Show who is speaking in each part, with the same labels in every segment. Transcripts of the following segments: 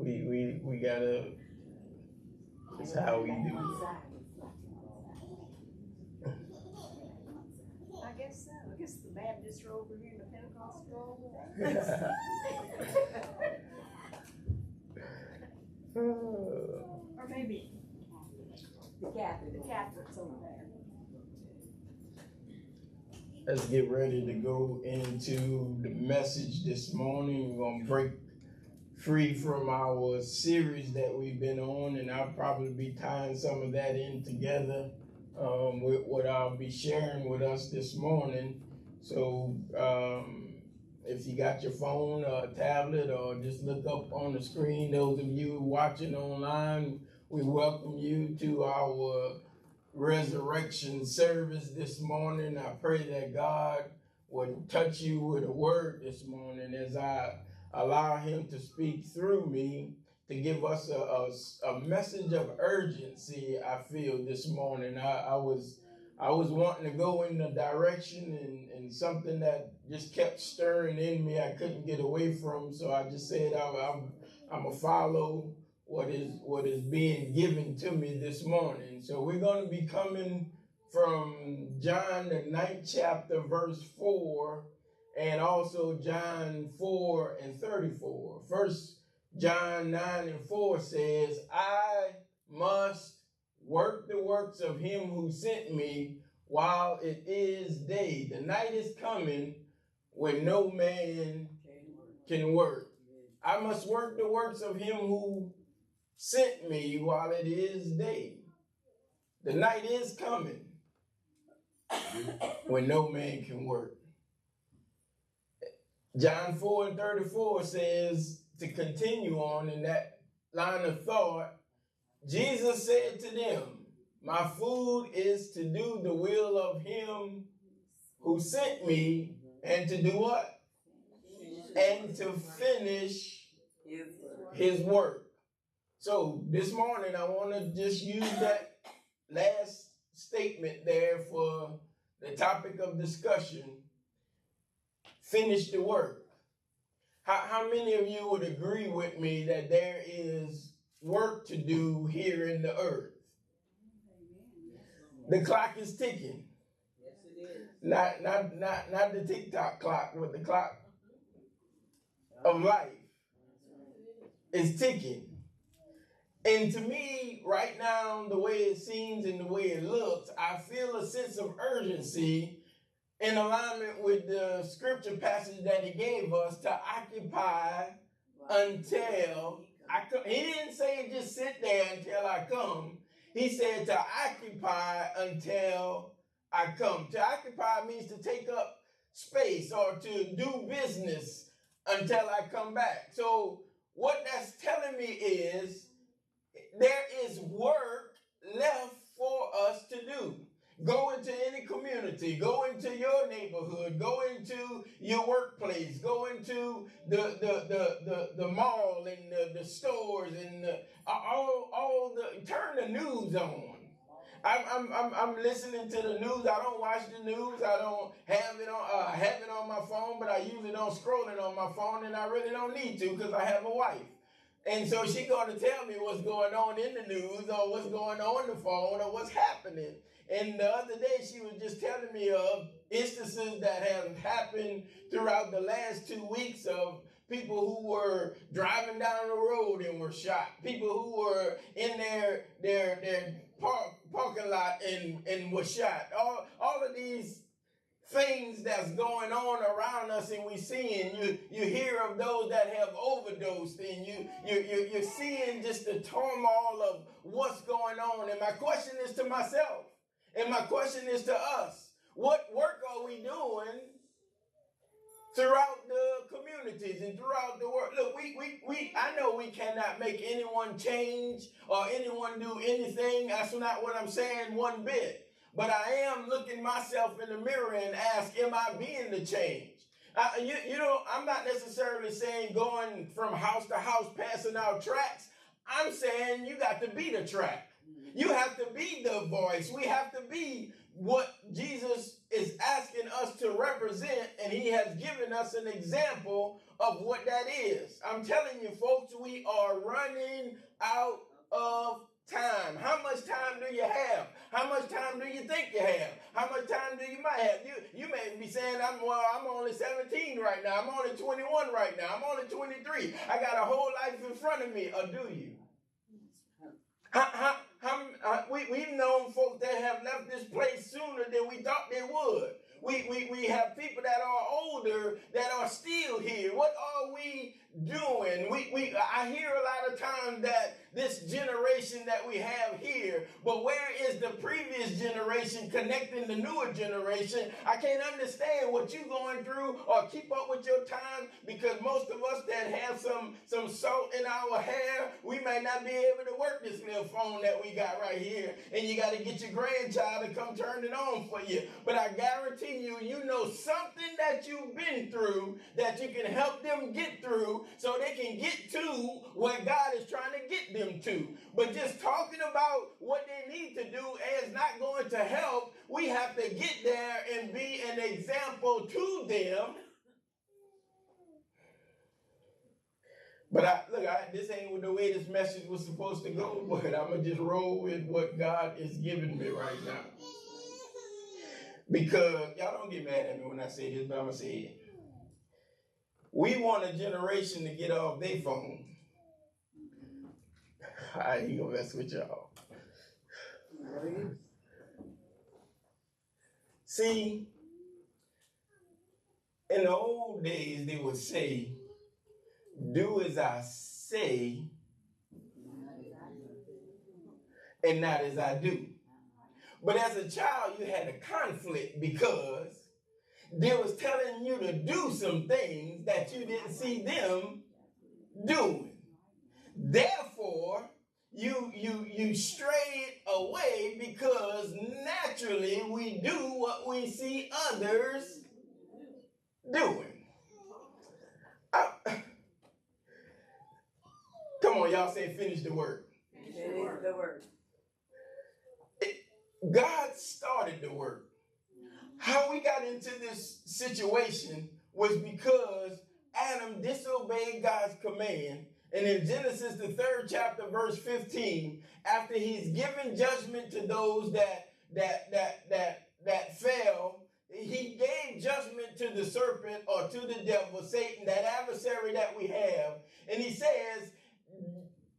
Speaker 1: we gotta. It's how we do
Speaker 2: I guess so. I guess the Baptists are over here and the Pentecostals are over there. Or maybe the Catholics over there.
Speaker 1: Let's get ready to go into the message this morning. We're gonna break free from our series that we've been on, and I'll probably be tying some of that in together with what I'll be sharing with us this morning. So if you got your phone or a tablet, or just look up on the screen, those of you watching online, we welcome you to our resurrection service this morning. I pray that God would touch you with a word this morning as I allow him to speak through me to give us a message of urgency. I feel this morning I was wanting to go in the direction and something that just kept stirring in me I couldn't get away from, so I just said I'm gonna follow what is being given to me this morning. So we're going to be coming from John the 9th chapter verse 4, and also John 4 and 34. First John 9 and 4 says, I must work the works of him who sent me while it is day. The night is coming when no man can work. I must work the works of him who sent me while it is day. The night is coming when no man can work. John 4 and 34 says, to continue on in that line of thought, Jesus said to them, my food is to do the will of him who sent me, and to do what? And to finish his work. So this morning, I want to just use that last statement there for the topic of discussion. Finish the work. How many of you would agree with me that there is work to do here in the earth? The clock is ticking.
Speaker 3: Yes, it is.
Speaker 1: Not the TikTok clock, but the clock of life is ticking. And to me, right now, the way it seems and the way it looks, I feel a sense of urgency in alignment with the scripture passage that he gave us to occupy until I come. He didn't say just sit there until I come. He said to occupy until I come. To occupy means to take up space or to do business until I come back. So what that's telling me is there is work left for us to do. Go into any community, go into your neighborhood, go into your workplace, go into the mall and the stores and turn the news on. I'm listening to the news. I don't watch the news. I don't have it on my phone, but I usually don't scrolling on my phone, and I really don't need to because I have a wife. And so she's going to tell me what's going on in the news or what's going on the phone or what's happening. And the other day she was just telling me of instances that have happened throughout the last 2 weeks of people who were driving down the road and were shot. People who were in their parking lot and were shot. All of these things that's going on around us, and we seeing you hear of those that have overdosed, and you're seeing just the turmoil of what's going on. And my question is to myself, and my question is to us, what work are we doing throughout the communities and throughout the world? Look, I know we cannot make anyone change or anyone do anything. That's not what I'm saying one bit. But I am looking myself in the mirror and ask, am I being the change? I'm not necessarily saying going from house to house passing out tracts. I'm saying you got to be the tract. You have to be the voice. We have to be what Jesus is asking us to represent, and he has given us an example of what that is. I'm telling you, folks, we are running running out of time. How much time do you have? How much time do you think you have? How much time do you might have? You may be saying, I'm only 17 right now. I'm only 21 right now. I'm only 23. I got a whole life in front of me. Or do you? We've known folks that have left this place sooner than we thought they would. We have people that are older that are still here. What are we doing? I hear a lot of times that this generation that we have here, but where is the previous generation connecting the newer generation? I can't understand what you're going through or keep up with your time, because most of us that have some salt in our hair, we may not be able to work this little phone that we got right here, and you got to get your grandchild to come turn it on for you. But I guarantee you know something that you've been through that you can help them get through so they can get to where God is trying to get them to. But just talking about what they need to do is not going to help. We have to get there and be an example to them. But this ain't the way this message was supposed to go, but I'm going to just roll with what God is giving me right now. Because, y'all don't get mad at me when I say this, but I'm going to say it. We want a generation to get off their phone. I ain't going to mess with y'all. See, in the old days, they would say, do as I say and not as I do. But as a child, you had a conflict because they was telling you to do some things that you didn't see them doing. Therefore, you strayed away because naturally we do what we see others doing. Come on, y'all say finish the work.
Speaker 2: Finish the work.
Speaker 1: God started the work. How we got into this situation was because Adam disobeyed God's command. And in Genesis, the 3rd chapter, verse 15, after he's given judgment to those that fell, he gave judgment to the serpent, or to the devil, Satan, that adversary that we have. And he says,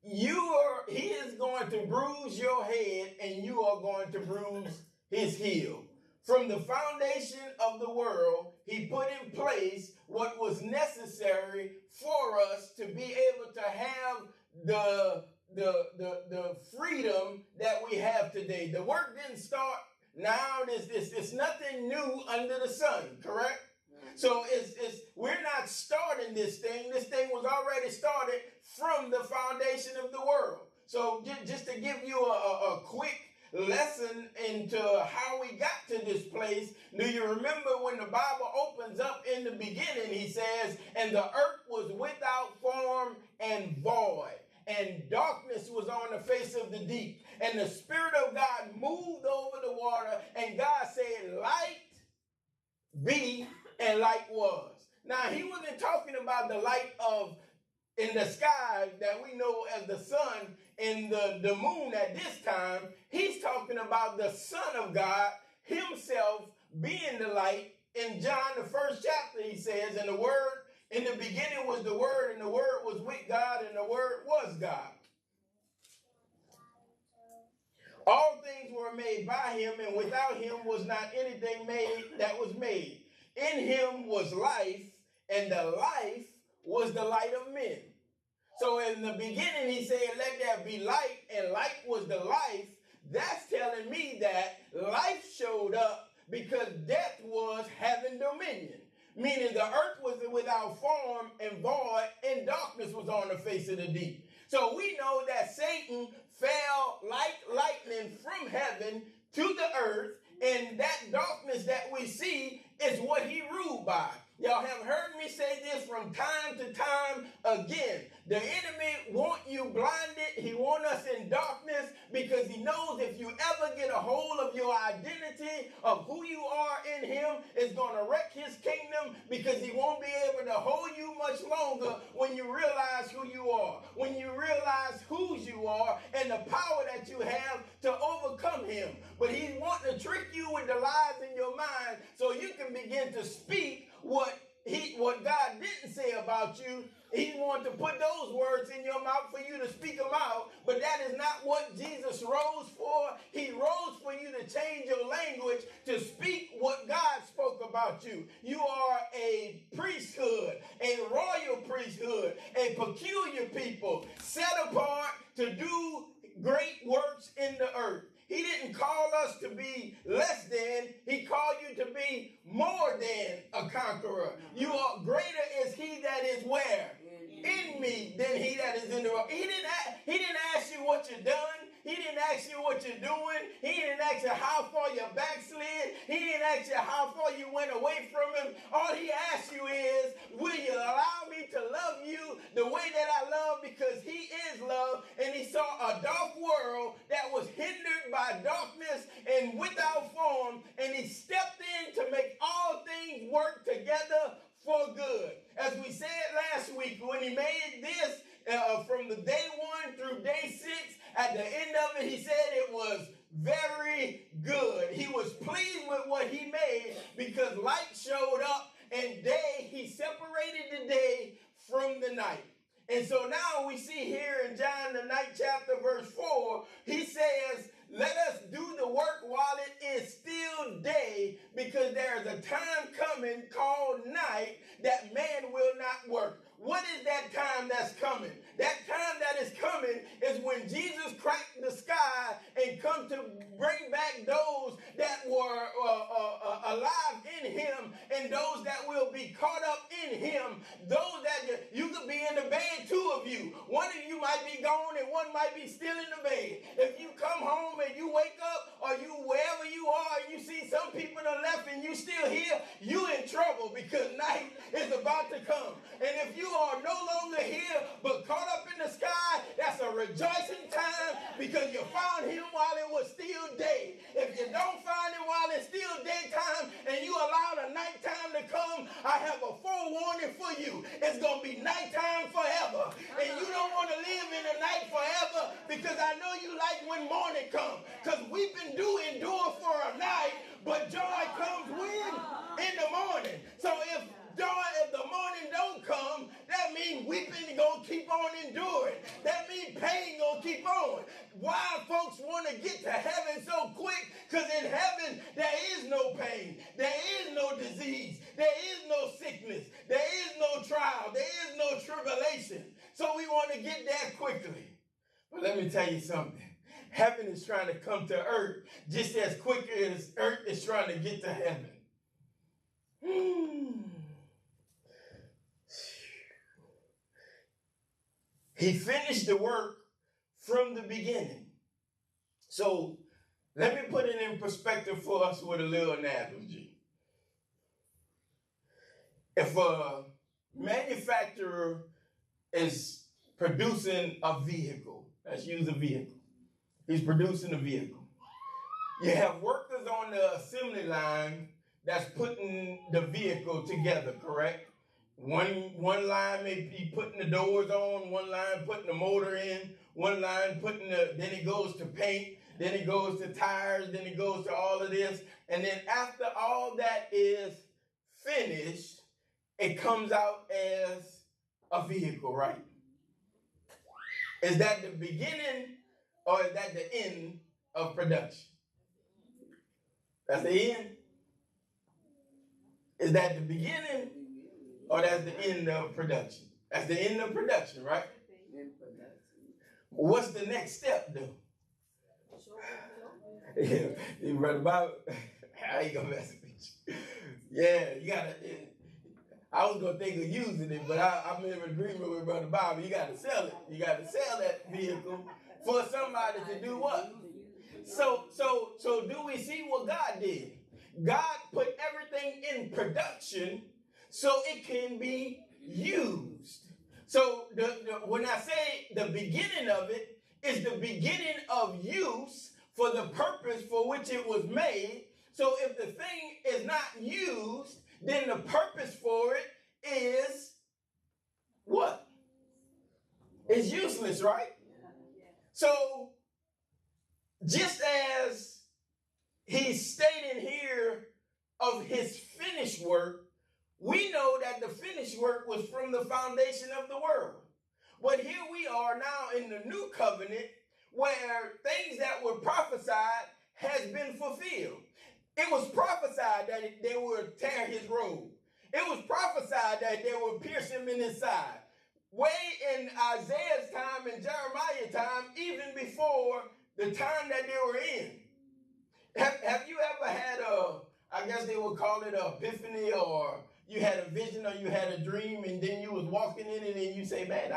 Speaker 1: he is going to bruise your head and you are going to bruise his heel. From the foundation of the world, he put in place what was necessary for us to be able to have the freedom that we have today. The work didn't start now. It's nothing new under the sun, correct? So we're not starting this thing. This thing was already started from the foundation of the world. So just to give you a quick lesson into how we got to this place, do you remember when the Bible opens up in the beginning, he says, and the earth was without form and void, and darkness was on the face of the deep, and the Spirit of God moved over the water, and God said, light be, and light was. Now, he wasn't talking about the light in the sky that we know as the sun and the moon at this time. He's talking about the Son of God himself being the light. In John, the 1st chapter, he says, and the Word, in the beginning was the Word, and the Word was with God, and the Word was God. All things were made by him, and without him was not anything made that was made. In him was life, and the life was the light of men. So in the beginning, he said, let there be light, and light was the life. That's telling me that life showed up because death was having dominion. Meaning the earth was without form and void, and darkness was on the face of the deep. So we know that Satan fell like lightning from heaven to the earth, and that darkness that we see is what he ruled by. Y'all have heard me say this from time to time again. The enemy want you blinded. He want us in darkness because he knows if you ever get a hold of your identity of who you are in him, kingdom. It's going to wreck his kingdom because he won't be able to hold you much longer when you realize who you are, when you realize whose you are and the power that you have to overcome him. But he's wanting to trick you with the lies in your mind so you can begin to speak what God didn't say about you. He wanted to put those words in your mouth for you to speak them out, but that is not what Jesus rose for. He rose for you to change your language, to speak what God spoke about you. You are a priesthood, a royal priesthood, a peculiar people, set apart to do great works in the earth. He didn't call us to be less than. He called you to be more than a conqueror. You are greater is he that is where? In me than he that is in the world. He didn't ask you what you've done. He didn't ask you what you're doing. He didn't ask you how far you backslid. He didn't ask you how far you went away from him. All he asked you is, will you allow me to love you the way that I love, because he is love. And he saw a dark world that was hindered by darkness and without form. And he stepped in to make all things work together for good. As we said last week, when he made this from the day 1 through day 6, at the end of it, he said it was very good. He was pleased with what he made because light showed up and he separated the day from the night. And so now we see here in John, the 9th chapter, verse 4, he says, let us do the work while it is still day, because there is a time coming called night that man will not work. What is that time that's coming? That time that is coming is when Jesus cracked the sky and come to bring back those that were alive in him and those that will be caught up in him. Those that you could be in the bed, 2 of you. One of you might be gone and one might be still in the bed. If you come home and you wake up, or you wherever you are and you see some people that left and you still here, you in trouble because night is about to come. And if you are no longer here but caught up in the sky, that's a rejoicing time because you found him while it was still day. If you don't find him while it's still daytime and you allow the nighttime to come, I have a forewarning for you. It's going to be nighttime forever. And you don't want to live in the night forever, because I know you like when morning comes. Because weeping do endure for a night, but joy comes when? In the morning. So if the morning don't come, that means weeping gonna keep on enduring. That means pain gonna keep on. Why folks want to get to heaven so quick? Because in heaven there is no pain, there is no disease, there is no sickness, there is no trial, there is no tribulation. So we want to get there quickly. But let me tell you something. Heaven is trying to come to earth just as quick as earth is trying to get to heaven. He finished the work from the beginning. So let me put it in perspective for us with a little analogy. If a manufacturer is producing a vehicle, let's use a vehicle. He's producing a vehicle. You have workers on the assembly line that's putting the vehicle together, correct? One line may be putting the doors on, one line putting the motor in, one line then it goes to paint, then it goes to tires, then it goes to all of this. And then after all that is finished, it comes out as a vehicle, right? Is that the beginning or is that the end of production? That's the end? Is that the beginning or that's the end of production? That's the end of production, right? What's the next step, though? Yeah, you read about how you gonna mess with you? Yeah, you gotta. I was gonna think of using it, but I'm in agreement with Brother Bobby. You gotta sell it. You gotta sell that vehicle for somebody to do what? So do we see what God did? God put everything in production so it can be used. So when I say the beginning of it is the beginning of use for the purpose for which it was made, So if the thing is not used, then the purpose for it is what? It's useless, right? So just as he's stating here of his finished work, we know that the finished work was from the foundation of the world. But here we are now in the new covenant where things that were prophesied has been fulfilled. It was prophesied that they would tear his robe. It was prophesied that they would pierce him in his side. Way in Isaiah's time and Jeremiah's time, even before the time that they were in. Have you ever had I guess they would call it an epiphany, or you had a vision or you had a dream and then you was walking in it and you say, man,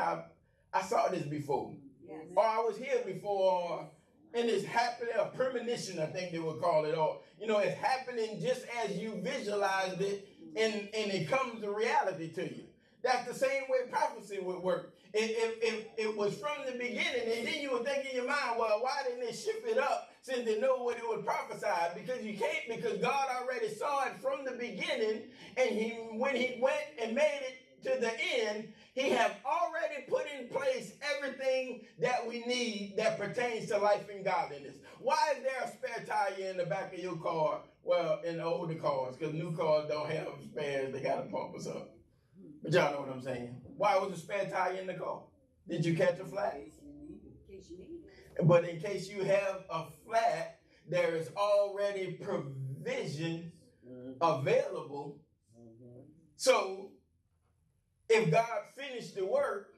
Speaker 1: I saw this before. Yes. Or I was here before, and it's happening, a premonition, I think they would call it, or, it's happening just as you visualized it and it comes to reality to you. That's the same way prophecy would work. It was from the beginning, and then you would think in your mind, well, why didn't they shift it up since they know what it would prophesy? Because you can't, because God already saw it from the beginning, and when he went and made it to the end, he have already put in place everything that we need that pertains to life and godliness. Why is there a spare tire in the back of your car? Well, in the older cars, because new cars don't have spares, they got to pump us up. But y'all know what I'm saying. Why was a spare tire in the car? Did you catch a flat? But in case you have a flat, there is already provision available. So if God finished the work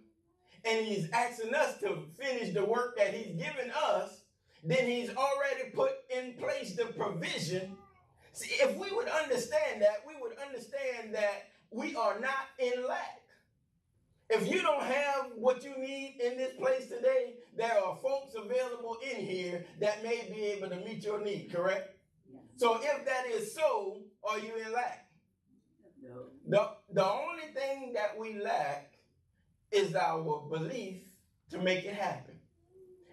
Speaker 1: and he's asking us to finish the work that he's given us, then he's already put in place the provision. See, if we would understand that, we would understand that we are not in lack. If you don't have what you need in this place today, there are folks available in here that may be able to meet your need, correct? Yeah. So if that is so, are you in lack? No. The only thing that we lack is our belief to make it happen.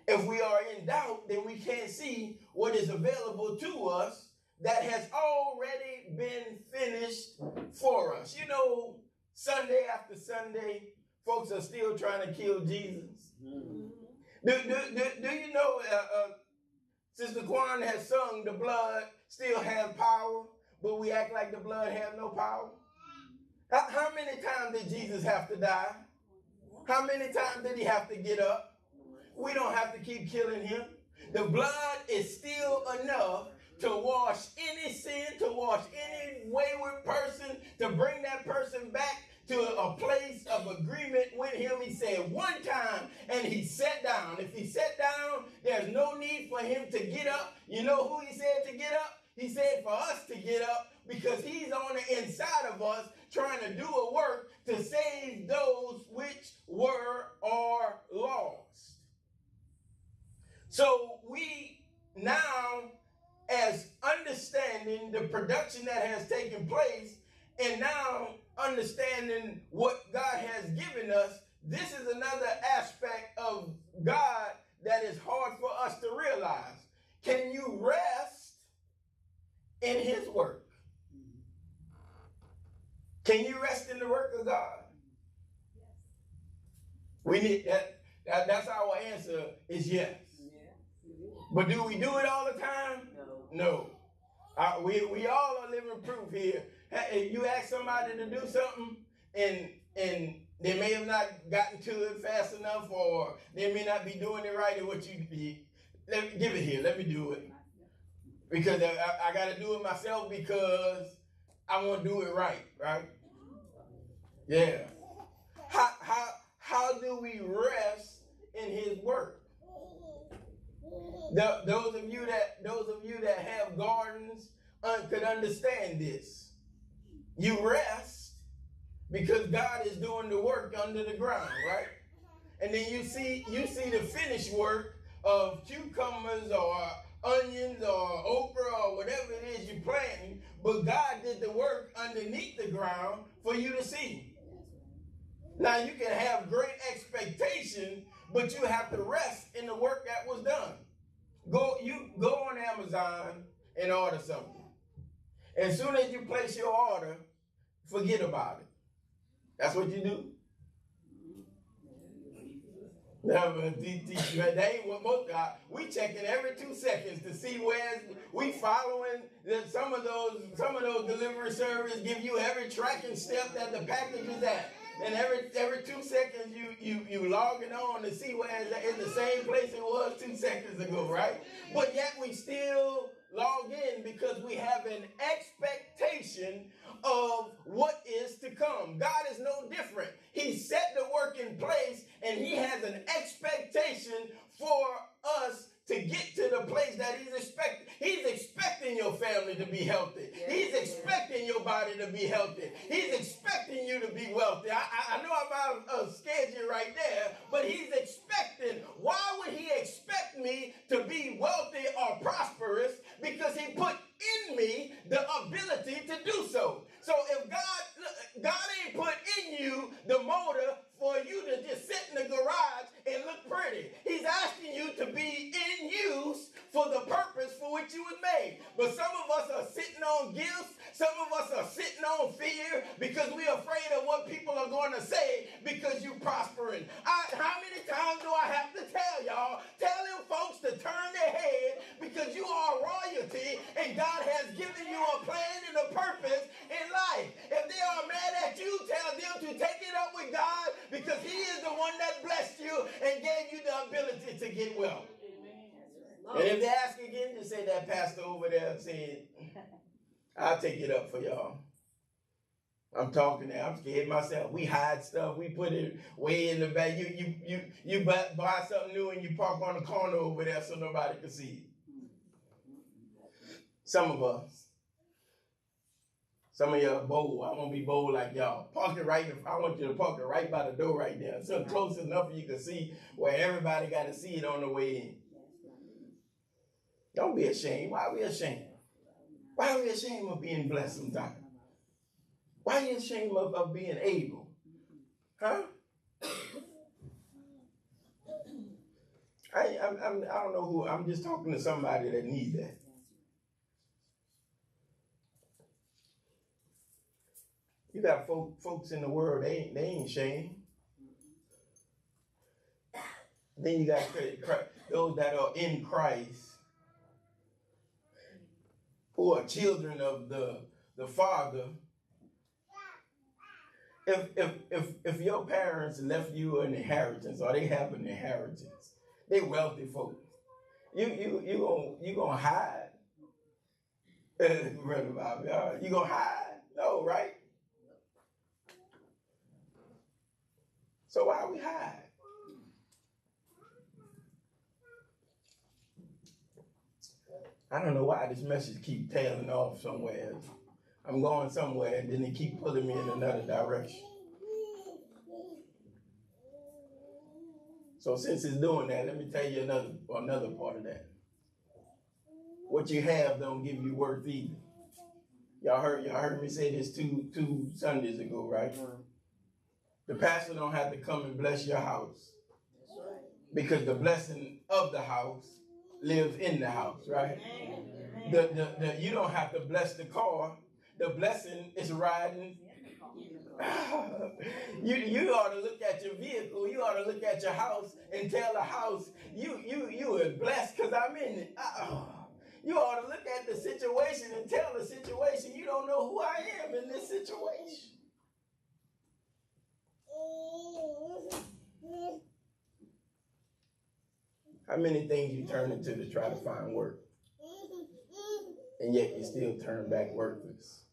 Speaker 1: If we are in doubt, then we can't see what is available to us that has already been finished for us. Sunday after Sunday, folks are still trying to kill Jesus. Mm-hmm. Do you know, Sister Kwan has sung, the blood still has power, but we act like the blood has no power? How many times did Jesus have to die? How many times did he have to get up? We don't have to keep killing him. The blood is still enough to wash any sin, to wash any wayward person, to bring that person back to a place of agreement with him. He said one time, and he sat down. If he sat down, there's no need for him to get up. You know who he said to get up? He said for us to get up, because he's on the inside of us trying to do a work to save those which were or lost. So we now, as understanding the production that has taken place, and now understanding what God has given us, this is another aspect of God that is hard for us to realize. Can you rest in his work? Can you rest in the work of God? We need that. That's our answer is yes. But do we do it all the time? No. We all are living proof here. Hey, you ask somebody to do something and they may have not gotten to it fast enough, or they may not be doing it right, or what you give it here. Let me do it. Because I got to do it myself because I want to do it right? Yeah. How do we rest in his work? Those of you that have gardens could understand this. You rest because God is doing the work under the ground, right? And then you see the finished work of cucumbers or onions or okra or whatever it is you're planting, but God did the work underneath the ground for you to see. Now you can have great expectation, but you have to rest in the work that was done. Go on Amazon and order something. As soon as you place your order, forget about it. That's what you do. That ain't what most we checking every 2 seconds to see where we following. Some of those delivery services give you every tracking step that the package is at, and every 2 seconds you logging on to see where it's in the same place it was 2 seconds ago, right? But yet we still log in because we have an expectation of what is to come. God is no different. He set the work in place, and he has an expectation for us to get to the place that he's expecting. He's expecting your family to be healthy. He's expecting your body to be healthy. He's expecting you to be wealthy. I know I'm scared you right there, but he's expecting. Why would he expect me to be wealthy or prosperous? Because he put in me the ability to do so. So if God ain't put in you the motor for you to just sit in the garage and look pretty. He's asking you to be in use for the purpose for which you was made. But some of us are sitting on gifts. Some of us are sitting on fear because we're afraid of what people are going to say because you're prospering. How many times do I have to tell y'all? Tell them folks to turn their head because you are royalty and God has given you a plan and a purpose in life. If they are mad at you, tell them to take it up with God because he is the one that blessed you and gave you the ability to get wealth. And if they ask again, just say that pastor over there said, I'll take it up for y'all. I'm talking now. I'm scared myself. We hide stuff. We put it way in the back. You buy something new and you park on the corner over there so nobody can see it. Some of us. Some of you are bold. I want to be bold like y'all. Park it right. I want you to park it right by the door right there. So close enough you can see where everybody got to see it on the way in. Don't be ashamed. Why are we ashamed? Why are we ashamed of being blessed sometimes? Why are you ashamed of being able? Huh? I don't know who. I'm just talking to somebody that needs that. You got folks in the world, they ain't ashamed. Then you got those that are in Christ, who are children of the Father. If your parents left you an inheritance, or they have an inheritance, they wealthy folks. You gonna hide, Brother Bobby? You gonna hide? No, right? So why we hide? I don't know why this message keep tailing off somewhere. I'm going somewhere and then they keep pulling me in another direction. So since it's doing that, let me tell you another part of that. What you have don't give you worth either. Y'all heard me say this two Sundays ago, right? The pastor don't have to come and bless your house. Because the blessing of the house lives in the house, right? You don't have to bless the car. The blessing is riding. You ought to look at your vehicle. You ought to look at your house and tell the house, you are blessed because I'm in it. You ought to look at the situation and tell the situation, you don't know who I am in this situation. How many things you turn into to try to find work, and yet you still turn back worthless?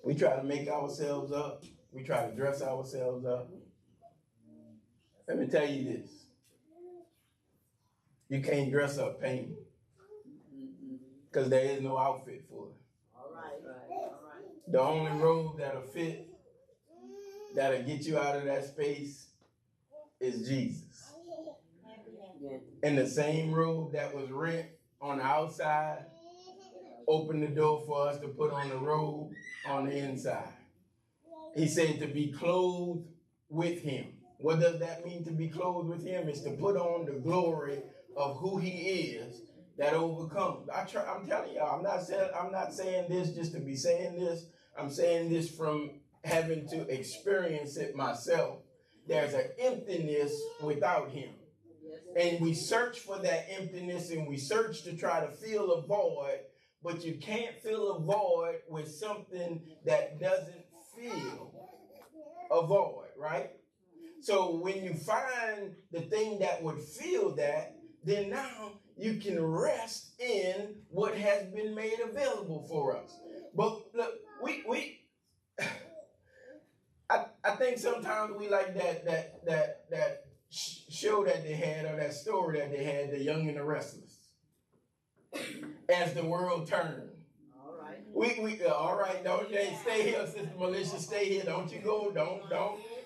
Speaker 1: We try to make ourselves up. We try to dress ourselves up. Let me tell you this. You can't dress up pain because there is no outfit for it. All right. The only robe that'll fit, that'll get you out of that space is Jesus. And the same robe that was rent on the outside opened the door for us to put on the robe on the inside. He said to be clothed with him. What does that mean, to be clothed with him? It's to put on the glory of who he is that overcomes. I'm telling y'all, I'm not saying this just to be saying this. I'm saying this from having to experience it myself. There's an emptiness without him. And we search for that emptiness and we search to try to fill a void, but you can't fill a void with something that doesn't fill a void, right? So when you find the thing that would fill that, then now you can rest in what has been made available for us. But look, I think sometimes we like that show that they had, or that story that they had, The Young and the Restless. As the world turned. All right. We all right. Don't stay here, Sister Militia. Stay here. Don't you go.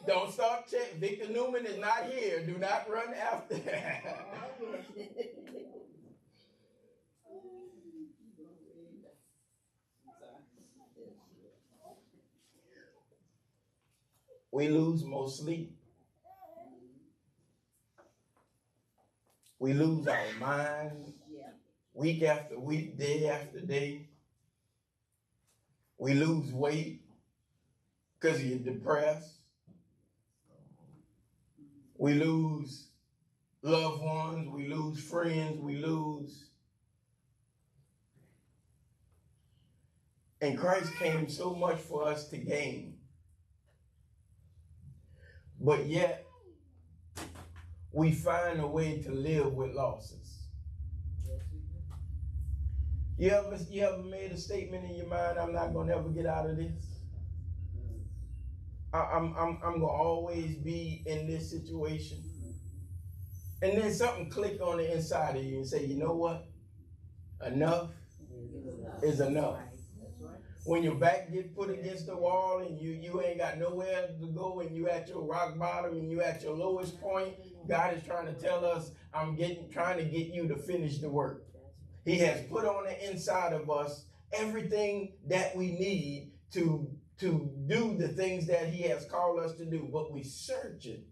Speaker 1: Don't start checking. Victor Newman is not here. Do not run after. We lose more sleep. We lose our mind week after week, day after day. We lose weight because you're depressed. We lose loved ones. We lose friends. We lose. And Christ came so much for us to gain. But yet, we find a way to live with losses. You ever made a statement in your mind, I'm not gonna ever get out of this? I'm gonna always be in this situation. And then something click on the inside of you and say, you know what? Enough is enough. When your back gets put against the wall and you ain't got nowhere to go and you at your rock bottom and you at your lowest point, God is trying to tell us, trying to get you to finish the work. He has put on the inside of us everything that we need to do the things that he has called us to do, but we searching.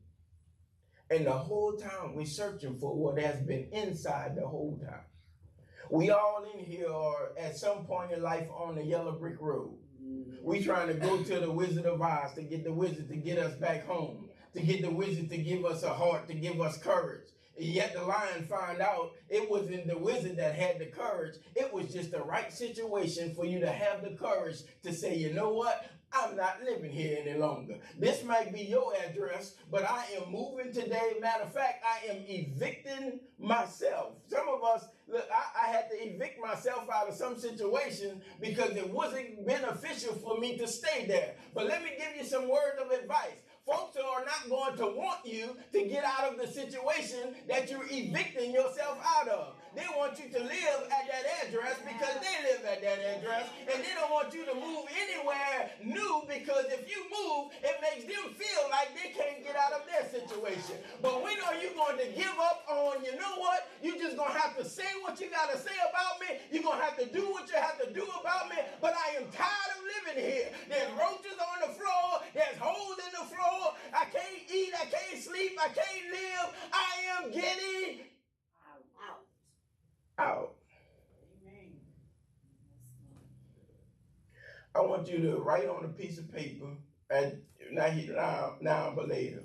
Speaker 1: And the whole time we're searching for what has been inside the whole time. We all in here are at some point in life on the yellow brick road. We trying to go to the Wizard of Oz to get the wizard to get us back home, to get the wizard to give us a heart, to give us courage. And yet the lion found out it wasn't the wizard that had the courage. It was just the right situation for you to have the courage to say, you know what? I'm not living here any longer. This might be your address, but I am moving today. Matter of fact, I am evicting myself. Some of us, look, I had to evict myself out of some situation because it wasn't beneficial for me to stay there. But let me give you some words of advice. Folks are not going to want you to get out of the situation that you're evicting yourself out of. They want you to live at that address because they live at that address, and they don't want you to move anywhere new because if you move, it makes them feel like they can't get out of their situation. But when are you going to give up on, you know what? You're just going to have to say what you got to say about me. You're going to have to do what you have to do about me. But I am tired of living here. There's roaches on the floor. There's holes in the floor. I can't eat. I can't sleep. I can't live. I am getting out. I want you to write on a piece of paper, now but later,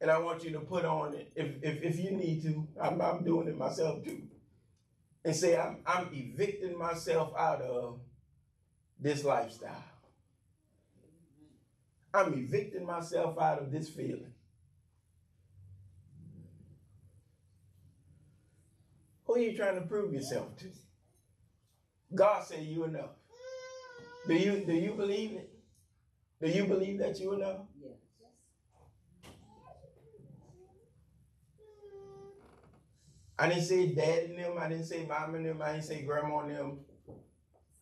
Speaker 1: and I want you to put on it, if you need to, I'm doing it myself too, and say, I'm evicting myself out of this lifestyle. I'm evicting myself out of this feeling. Who are you trying to prove yourself to? God said you enough. Do you believe it? Do you believe that you enough? Yes. I didn't say dad and them. I didn't say mom and them. I didn't say grandma and them.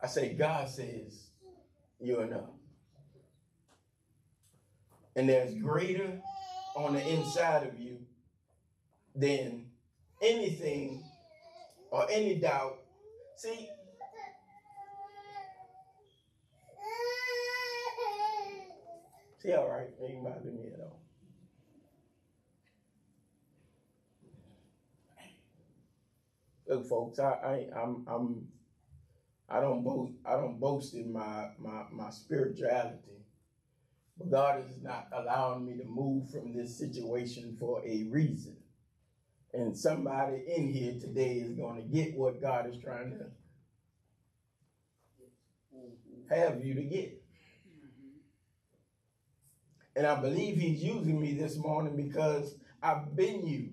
Speaker 1: I say God says you're enough. And there's greater on the inside of you than anything or any doubt. See, all right, ain't bother me at all. Look, folks, I don't boast in my spirituality, but God is not allowing me to move from this situation for a reason. And somebody in here today is going to get what God is trying to have you to get. And I believe he's using me this morning because I've been you.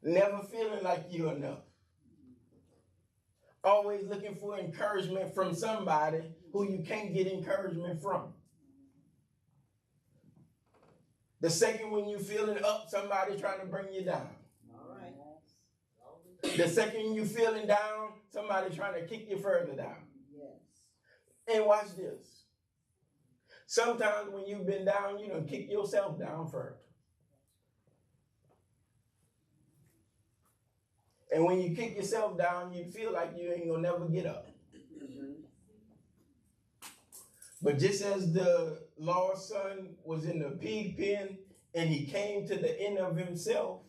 Speaker 1: Never feeling like you're enough. Always looking for encouragement from somebody who you can't get encouragement from. The second when you're feeling up, somebody trying to bring you down.
Speaker 2: All right.
Speaker 1: The second you're feeling down, somebody trying to kick you further down.
Speaker 2: Yes.
Speaker 1: And watch this. Sometimes when you've been down, you don't kick yourself down first. And when you kick yourself down, you feel like you ain't gonna never get up. But just as the lost son was in the pig pen and he came to the end of himself,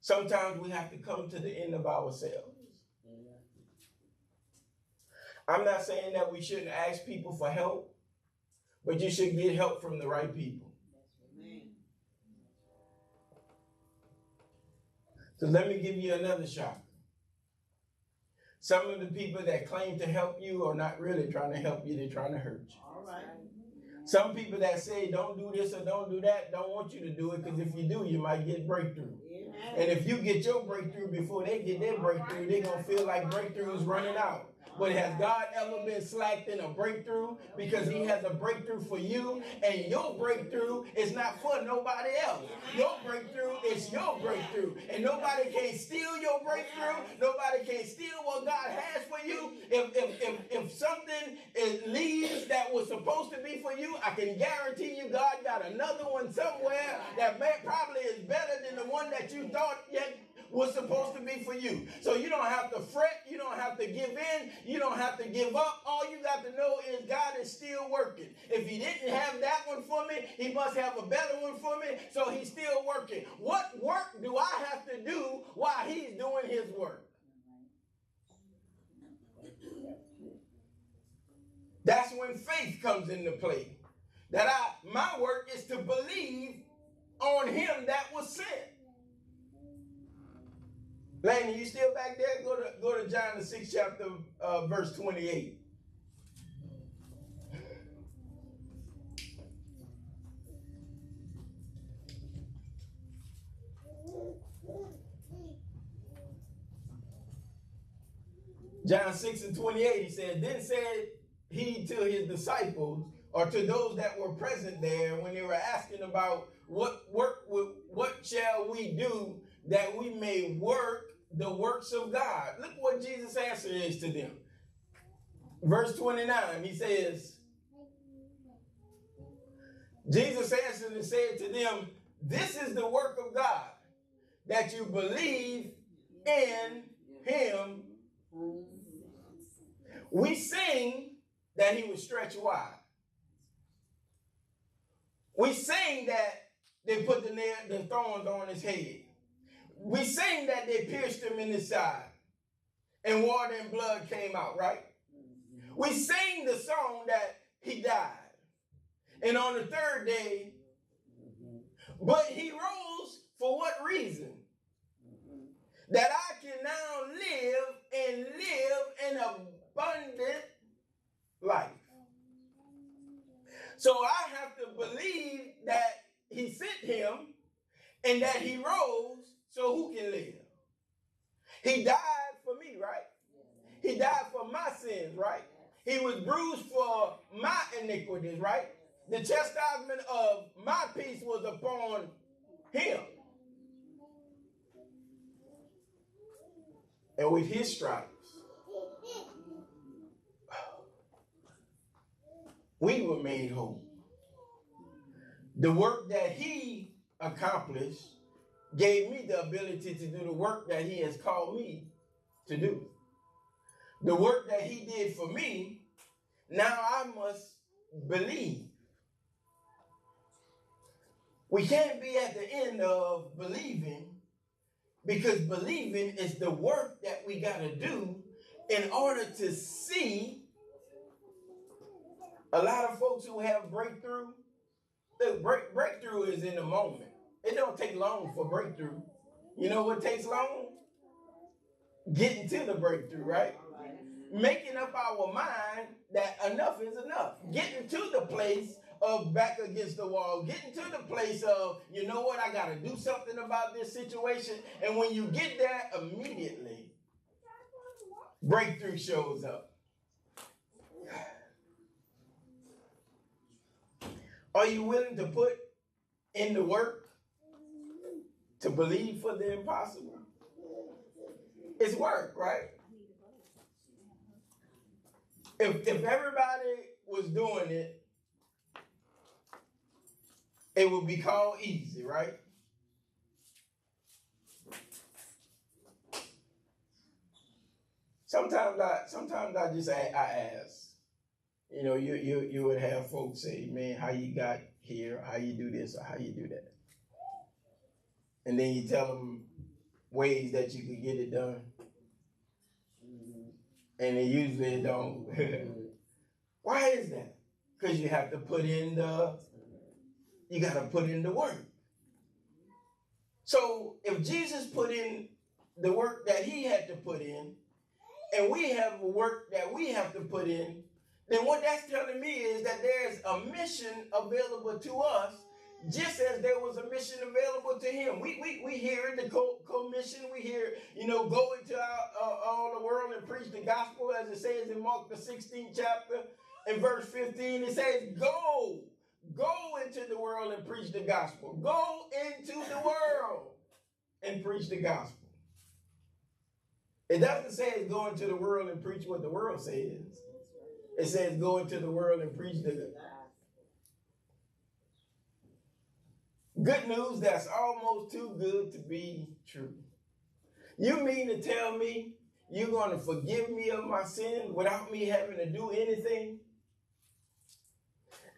Speaker 1: sometimes we have to come to the end of ourselves. I'm not saying that we shouldn't ask people for help, but you should get help from the right people. So let me give you another shocker. Some of the people that claim to help you are not really trying to help you, they're trying to hurt you.
Speaker 2: All right.
Speaker 1: Some people that say don't do this or don't do that don't want you to do it because if you do, you might get breakthrough. And if you get your breakthrough before they get their breakthrough, they're going to feel like breakthrough is running out. But has God ever been slacked in a breakthrough? Because he has a breakthrough for you, and your breakthrough is not for nobody else. Your breakthrough is your breakthrough. And nobody can steal your breakthrough. Nobody can steal what God has for you. If something leaves that was supposed to be for you, I can guarantee you God got another one somewhere that probably is better than the one that you thought was supposed to be for you. So you don't have to fret. You don't have to give in. You don't have to give up. All you got to know is God is still working. If he didn't have that one for me, he must have a better one for me. So he's still working. What work do I have to do while he's doing his work? That's when faith comes into play. My work is to believe on him that was sent. Laney, you still back there? Go to John the 6th chapter, verse 28. John 6 and 28, he said, then said he to his disciples, or to those that were present there when they were asking about what shall we do that we may work the works of God. Look what Jesus' answer is to them. Verse 29, he says, Jesus answered and said to them, this is the work of God, that you believe in him. We sing that he was stretched wide. We sing that they put the thorns on his head. We sing that they pierced him in his side and water and blood came out, right? We sing the song that he died. And on the third day, but he rose for what reason? That I can now live an abundant life. So I have to believe that he sent him and that he rose so who can live? He died for me, right? He died for my sins, right? He was bruised for my iniquities, right? The chastisement of my peace was upon him. And with his stripes, we were made whole. The work that he accomplished gave me the ability to do the work that he has called me to do. The work that he did for me, now I must believe. We can't be at the end of believing Because believing is the work that we got to do in order to see. A lot of folks who have breakthrough, breakthrough is in the moment. It don't take long for breakthrough. You know what takes long? Getting to the breakthrough, right? Making up our mind that enough is enough. Getting to the place of back against the wall. Getting to the place of, you know what, I got to do something about this situation. And when you get there, immediately, breakthrough shows up. Are you willing to put in the work to believe for the impossible? It's work, right? If everybody was doing it, it would be called easy, right? Sometimes I just ask. You know, you would have folks say, man, how you got here, how you do this, or how you do that. And then you tell them ways that you could get it done. And they usually don't. Why is that? Because you have to put in you got to put in the work. So if Jesus put in the work that he had to put in, and we have work that we have to put in, then what that's telling me is that there's a mission available to us, just as there was a mission available to him. We hear the commission. We hear, go into all the world and preach the gospel, as it says in Mark the 16th chapter, in verse 15. It says, go into the world and preach the gospel. Go into the world and preach the gospel. It doesn't say it's go into the world and preach what the world says. It says go into the world and preach the gospel. Good news that's almost too good to be true. You mean to tell me you're going to forgive me of my sin without me having to do anything?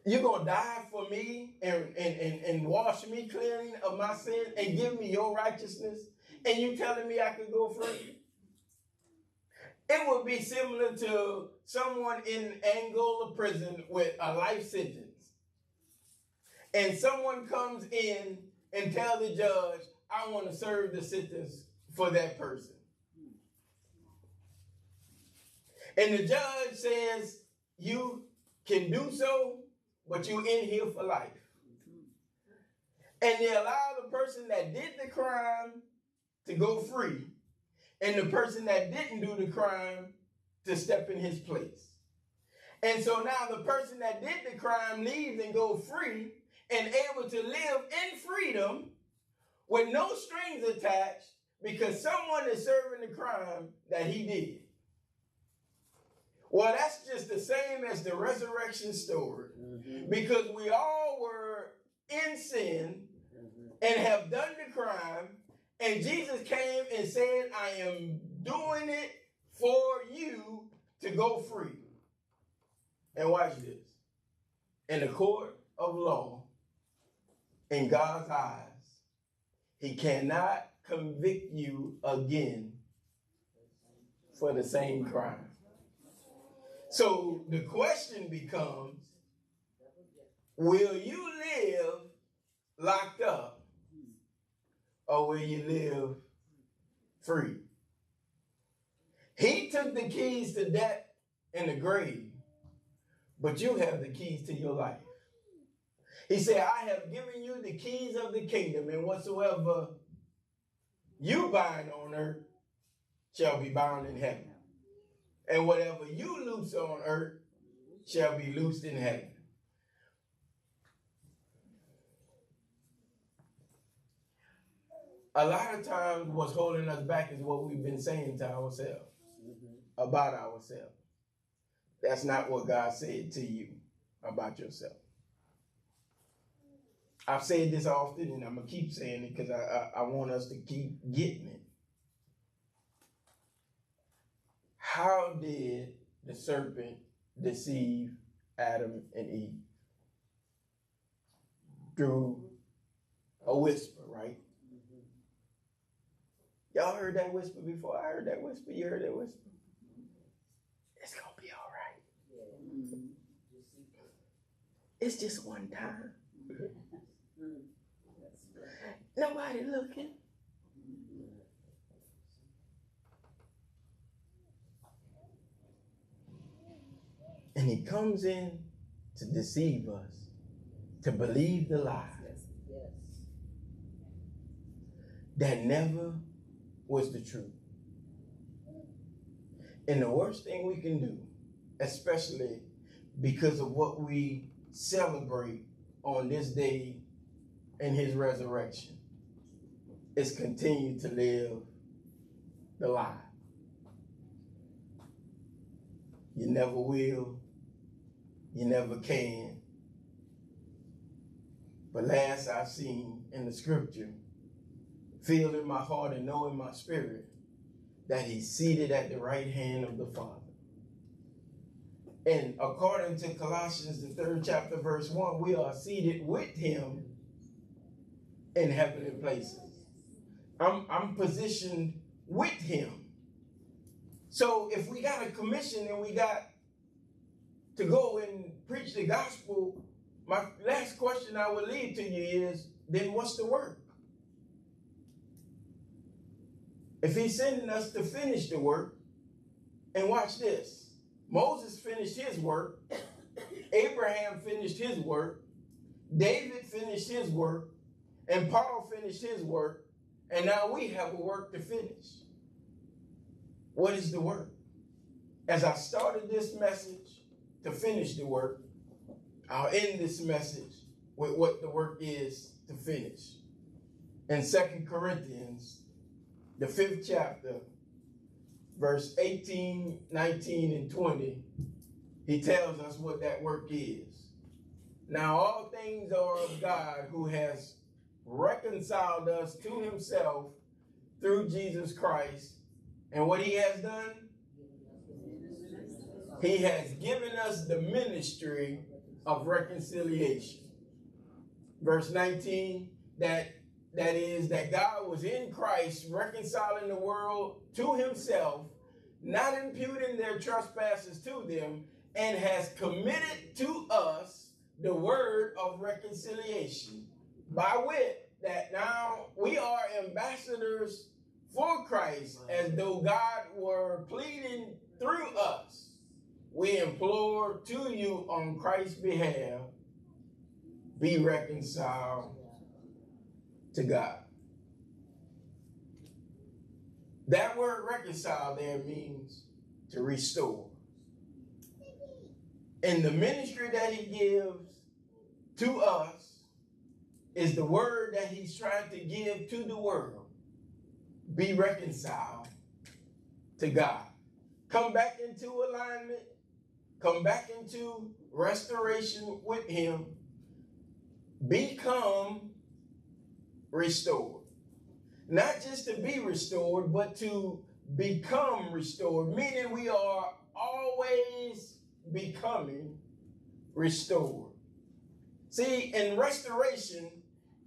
Speaker 1: You're going to die for me and wash me clean of my sin and give me your righteousness? And you telling me I could go free? It would be similar to someone in Angola prison with a life sentence. And someone comes in and tells the judge, I want to serve the sentence for that person. And the judge says, you can do so, but you're in here for life. And they allow the person that did the crime to go free, and the person that didn't do the crime to step in his place. And so now the person that did the crime leaves and goes free and able to live in freedom with no strings attached because someone is serving the crime that he did. Well, that's just the same as the resurrection story. Because we all were in sin and have done the crime, and Jesus came and said, I am doing it for you to go free. And watch this. In the court of law, in God's eyes, he cannot convict you again for the same crime. So the question becomes, will you live locked up or will you live free? He took the keys to death and the grave, but you have the keys to your life. He said, I have given you the keys of the kingdom, and whatsoever you bind on earth shall be bound in heaven. And whatever you loose on earth shall be loosed in heaven. A lot of times what's holding us back is what we've been saying to ourselves, about ourselves. That's not what God said to you about yourself. I've said this often, and I'm going to keep saying it because I want us to keep getting it. How did the serpent deceive Adam and Eve? Through a whisper, right? Y'all heard that whisper before? I heard that whisper. You heard that whisper? It's going to be all right. It's just one time. Nobody looking. And he comes in to deceive us, to believe the lie that never was the truth. And the worst thing we can do, especially because of what we celebrate on this day in his resurrection, is continue to live the lie. You never will. You never can. But last I've seen in the scripture, feel in my heart and know in my spirit that he's seated at the right hand of the Father. And according to Colossians, the 3rd chapter, verse 1, we are seated with him in heavenly places. I'm positioned with him. So if we got a commission and we got to go and preach the gospel, my last question I will leave to you is, then what's the work? If he's sending us to finish the work, and watch this, Moses finished his work, Abraham finished his work, David finished his work, and Paul finished his work, and now we have a work to finish. What is the work? As I started this message to finish the work, I'll end this message with what the work is to finish. In 2 Corinthians, the 5th chapter, verse 18, 19, and 20, he tells us what that work is. Now all things are of God, who has reconciled us to himself through Jesus Christ. And what he has done? He has given us the ministry of reconciliation. Verse 19, that is that God was in Christ reconciling the world to himself, not imputing their trespasses to them, and has committed to us the word of reconciliation, by wit that now we are ambassadors for Christ, as though God were pleading through us. We implore to you on Christ's behalf, be reconciled to God. That word reconcile there means to restore. And the ministry that he gives to us is the word that he's trying to give to the world. Be reconciled to God. Come back into alignment. Come back into restoration with him. Become restored. Not just to be restored, but to become restored, meaning we are always becoming restored. See, in restoration,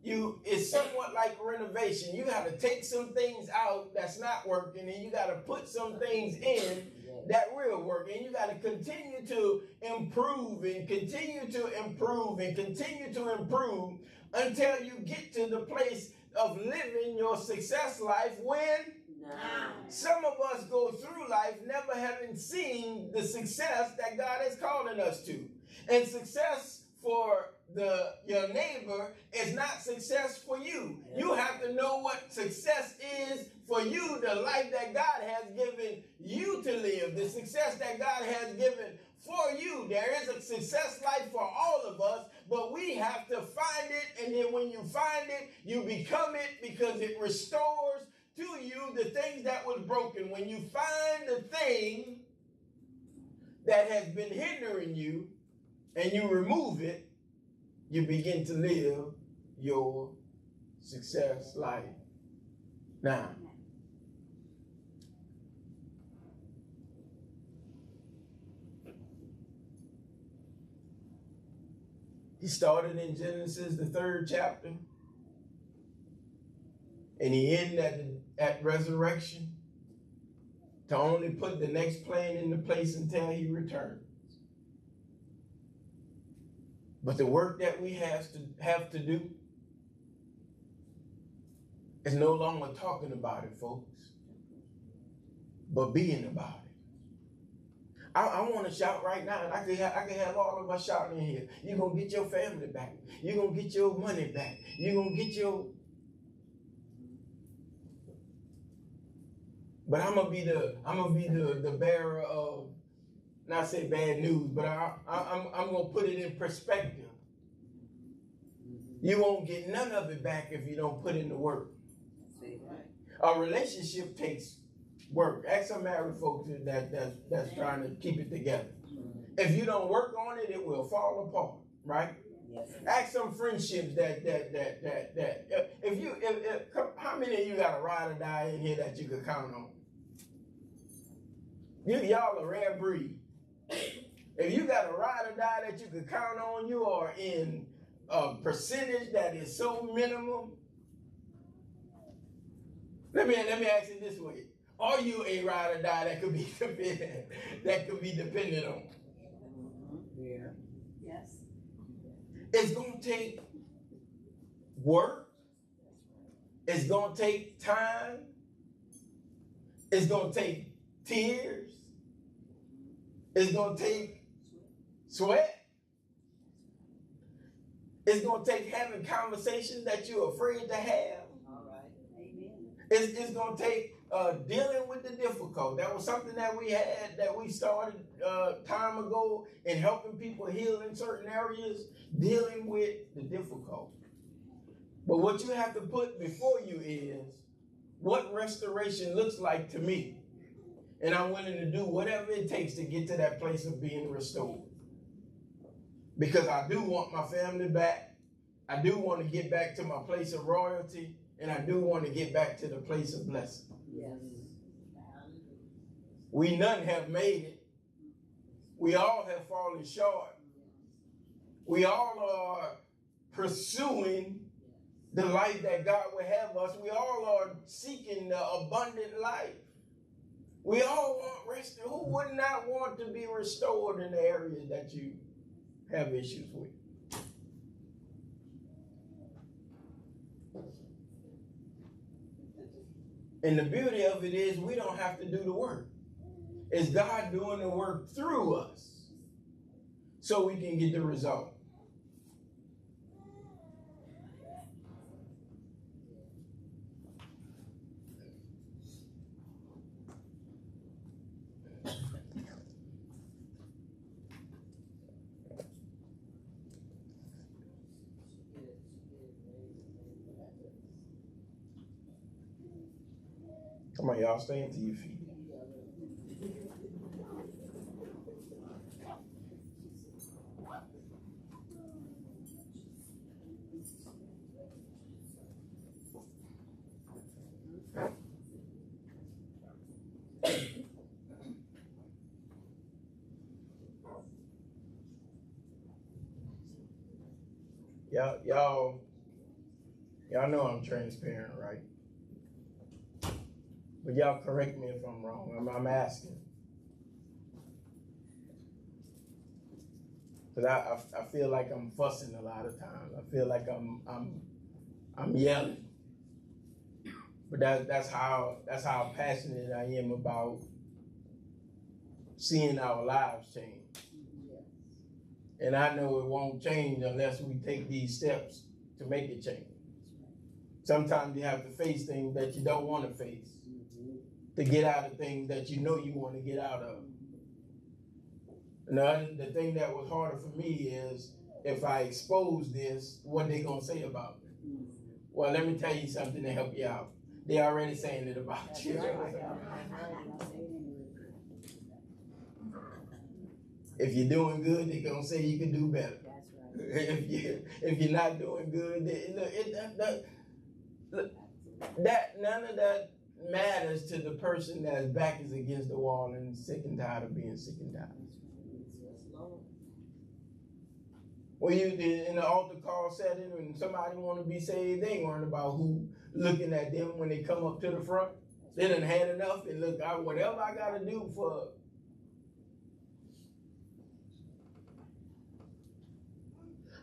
Speaker 1: it's somewhat like renovation. You got to take some things out that's not working, and you got to put some things in that will work. And you got to continue to improve and continue to improve and continue to improve until you get to the place of living your success life when? Now. Some of us go through life never having seen the success that God is calling us to. And success for your neighbor is not success for you. You have to know what success is for you, the life that God has given you to live, the success that God has given for you. There is a success life for all of us, but we have to find it, and then when you find it, you become it, because it restores to you the things that was broken. When you find the thing that has been hindering you and you remove it, you begin to live your success life. Now, he started in Genesis, the 3rd chapter, and he ended at resurrection to only put the next plan into place until he returns. But the work that we have to do is no longer talking about it, folks, but being about it. I want to shout right now, and I can have all of us shouting in here. You're gonna get your family back. You're gonna get your money back. You're gonna get your. But I'm gonna be the bearer of, not say bad news, but I'm gonna put it in perspective. You won't get none of it back if you don't put in the work. A relationship takes work. Ask some married folks that's trying to keep it together. If you don't work on it, it will fall apart, right? Yes. Ask some friendships how many of you got a ride or die in here that you could count on? Y'all a rare breed. If you got a ride or die that you could count on, you are in a percentage that is so minimum. Let me ask it this way. Are you a ride or die that could be dependent on?
Speaker 2: Yeah. Yes.
Speaker 1: It's gonna take work. It's gonna take time. It's gonna take tears. It's gonna take sweat. It's gonna take having conversations that you're afraid to have.
Speaker 2: All right. Amen.
Speaker 1: It's gonna take dealing with the difficult. That was something that we started time ago in helping people heal in certain areas, dealing with the difficult. But what you have to put before you is what restoration looks like to me. And I'm willing to do whatever it takes to get to that place of being restored. Because I do want my family back. I do want to get back to my place of royalty. And I do want to get back to the place of blessing.
Speaker 2: Yes.
Speaker 1: We none have made it. We all have fallen short. We all are pursuing the life that God would have us. We all are seeking the abundant life. We all want rest. Who would not want to be restored in the areas that you have issues with? And the beauty of it is we don't have to do the work. It's God doing the work through us so we can get the result. Come on, y'all, stand to your feet. Y'all know I'm transparent, right? But y'all correct me if I'm wrong. I'm asking. Because I feel like I'm fussing a lot of times. I feel like I'm yelling. But that's how passionate I am about seeing our lives change. And I know it won't change unless we take these steps to make it change. Sometimes you have to face things that you don't want to face to get out of things that you know you want to get out of. Now, the thing that was harder for me is if I expose this, what they gonna say about me? Well, let me tell you something to help you out. They already saying it about you. If you're doing good, they're gonna say you can do better. If you're not doing good, none of that matters to the person that's back is against the wall and sick and tired of being sick and tired. When you in the altar call setting and somebody want to be saved, they ain't worrying about who looking at them when they come up to the front. They done had enough and look, whatever I got to do for.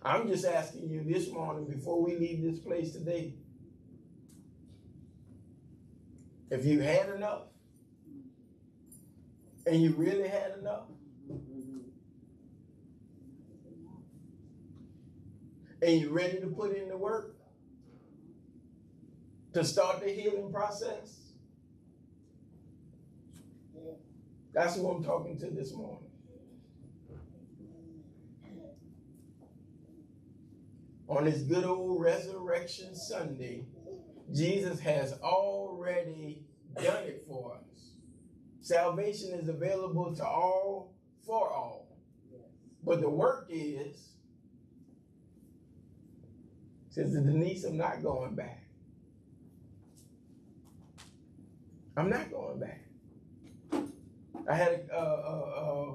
Speaker 1: I'm just asking you this morning before we leave this place today, if you had enough and you really had enough, and you're ready to put in the work to start the healing process, that's who I'm talking to this morning. On this good old Resurrection Sunday, Jesus has already done it for us. Salvation is available to all, for all. But the work is, says to Denise, I'm not going back. I'm not going back. I had a